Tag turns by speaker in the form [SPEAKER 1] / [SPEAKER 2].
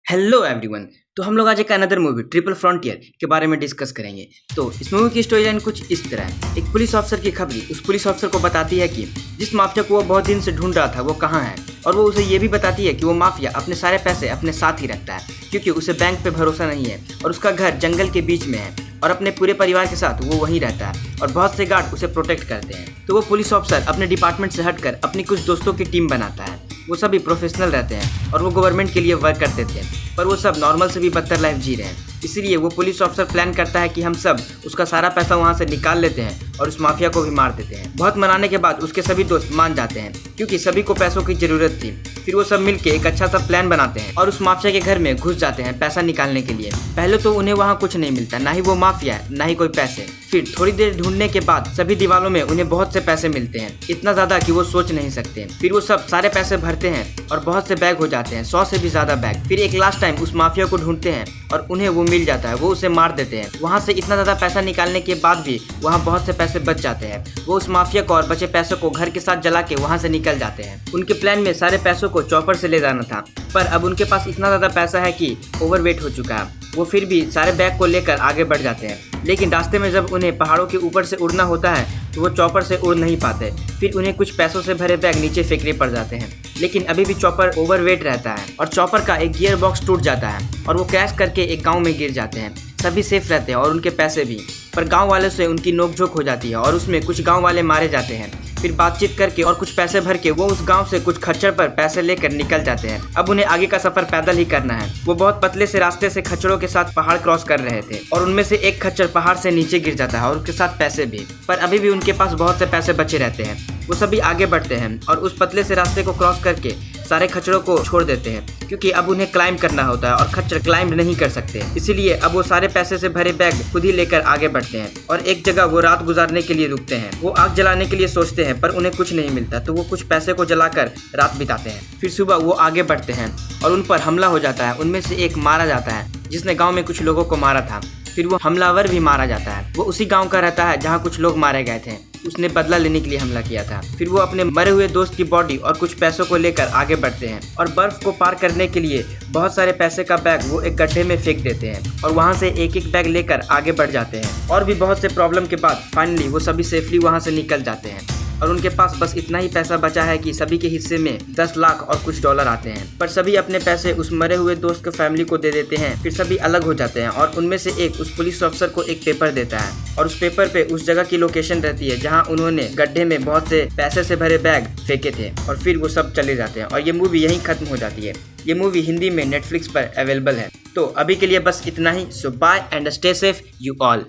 [SPEAKER 1] Hello everyone. तो हम लोग आज एक अनदर मूवी ट्रिपल फ्रंटियर के बारे में डिस्कस करेंगे। तो इस मूवी की स्टोरी लाइन कुछ इस तरह है। एक पुलिस ऑफिसर की खबरी उस पुलिस ऑफिसर को बताती है कि जिस माफिया को वो बहुत दिन से ढूंढ रहा था वो कहाँ है, और वो उसे ये भी बताती है कि वो माफिया अपने सारे पैसे अपने साथ ही रखता है क्योंकि उसे बैंक पे भरोसा नहीं है और उसका घर जंगल के बीच में है और अपने पूरे परिवार के साथ वो वहीं रहता है और बहुत से गार्ड उसे प्रोटेक्ट करते हैं। तो वो पुलिस ऑफिसर अपने डिपार्टमेंट से हटकर अपनी कुछ दोस्तों की टीम बनाता है। वो सभी प्रोफेशनल रहते हैं और वो गवर्नमेंट के लिए वर्क करते थे, पर वो सब नॉर्मल से भी बदतर लाइफ जी रहे हैं। इसलिए वो पुलिस ऑफिसर प्लान करता है कि हम सब उसका सारा पैसा वहाँ से निकाल लेते हैं और उस माफिया को भी मार देते हैं। बहुत मनाने के बाद उसके सभी दोस्त मान जाते हैं क्योंकि सभी को पैसों की जरूरत थी। फिर वो सब मिलके एक अच्छा सा प्लान बनाते हैं और उस माफिया के घर में घुस जाते हैं पैसा निकालने के लिए। पहले तो उन्हें वहाँ कुछ नहीं मिलता, ना ही वो माफिया ना ही कोई पैसे। फिर थोड़ी देर ढूंढने के बाद सभी दीवारों में उन्हें बहुत से पैसे मिलते हैं, इतना ज्यादा कि वो सोच नहीं सकते। फिर वो सब सारे पैसे भरते हैं और बहुत से बैग हो जाते हैं, 100 से भी ज्यादा बैग। फिर एक लास्ट टाइम उस माफिया को ढूंढते हैं और उन्हें वो मिल जाता है। वो उसे मार देते हैं। वहाँ से इतना ज्यादा पैसा निकालने के बाद भी वहाँ बहुत से पैसे बच जाते हैं। वो उस माफिया को और बचे पैसों को घर के साथ जला के वहाँ से निकल जाते हैं। उनके प्लान में सारे पैसों को चॉपर से ले जाना था, पर अब उनके पास इतना ज्यादा पैसा है कि ओवरवेट हो चुका है। वो फिर भी सारे बैग को लेकर आगे बढ़ जाते हैं, लेकिन रास्ते में जब उन्हें पहाड़ों के ऊपर से उड़ना होता है तो वो चॉपर से उड़ नहीं पाते। फिर उन्हें कुछ पैसों से भरे बैग नीचे फेंकने पड़ जाते हैं, लेकिन अभी भी चॉपर ओवरवेट रहता है और चॉपर का एक गियर बॉक्स टूट जाता है और वो क्रैश करके एक गांव में गिर जाते हैं। सभी सेफ रहते हैं और उनके पैसे भी, पर गांव वालों से उनकी नोकझोंक हो जाती है और उसमें कुछ गांव वाले मारे जाते हैं। फिर बातचीत करके और कुछ पैसे भर के वो उस गांव से कुछ खच्चर पर पैसे लेकर निकल जाते हैं। अब उन्हें आगे का सफर पैदल ही करना है। वो बहुत पतले से रास्ते से खच्चरों के साथ पहाड़ क्रॉस कर रहे थे और उनमें से एक खच्चर पहाड़ से नीचे गिर जाता है और उसके साथ पैसे भी, पर अभी भी उनके पास बहुत से पैसे बचे रहते हैं। वो सभी आगे बढ़ते हैं और उस पतले से रास्ते को क्रॉस करके सारे खच्चरों को छोड़ देते हैं क्योंकि अब उन्हें क्लाइंब करना होता है और खच्चर क्लाइंब नहीं कर सकते। इसीलिए अब वो सारे पैसे से भरे बैग खुद ही लेकर आगे बढ़ते हैं और एक जगह वो रात गुजारने के लिए रुकते हैं। वो आग जलाने के लिए सोचते हैं पर उन्हें कुछ नहीं मिलता, तो वो कुछ पैसे को जलाकर रात बिताते हैं। फिर सुबह वो आगे बढ़ते हैं और उन पर हमला हो जाता है। उनमें से एक मारा जाता है जिसने गाँव में कुछ लोगों को मारा था। फिर वो हमलावर भी मारा जाता है। वो उसी गाँव का रहता है जहाँ कुछ लोग मारे गए थे। उसने बदला लेने के लिए हमला किया था। फिर वो अपने मरे हुए दोस्त की बॉडी और कुछ पैसों को लेकर आगे बढ़ते हैं और बर्फ को पार करने के लिए बहुत सारे पैसे का बैग वो एक गड्ढे में फेंक देते हैं और वहां से एक एक बैग लेकर आगे बढ़ जाते हैं। और भी बहुत से प्रॉब्लम के बाद फाइनली वो सभी सेफली वहां से निकल जाते हैं और उनके पास बस इतना ही पैसा बचा है कि सभी के हिस्से में 10 लाख और कुछ डॉलर आते हैं। पर सभी अपने पैसे उस मरे हुए दोस्त के फैमिली को दे देते हैं। फिर सभी अलग हो जाते हैं और उनमें से एक उस पुलिस ऑफिसर को एक पेपर देता है और उस पेपर पे उस जगह की लोकेशन रहती है जहां उन्होंने गड्ढे में बहुत से पैसे से भरे बैग फेंके थे और फिर वो सब चले जाते हैं और ये मूवी यहीं खत्म हो जाती है। ये मूवी हिंदी में नेटफ्लिक्स पर अवेलेबल है। तो अभी के लिए बस इतना ही। So bye and stay safe you all.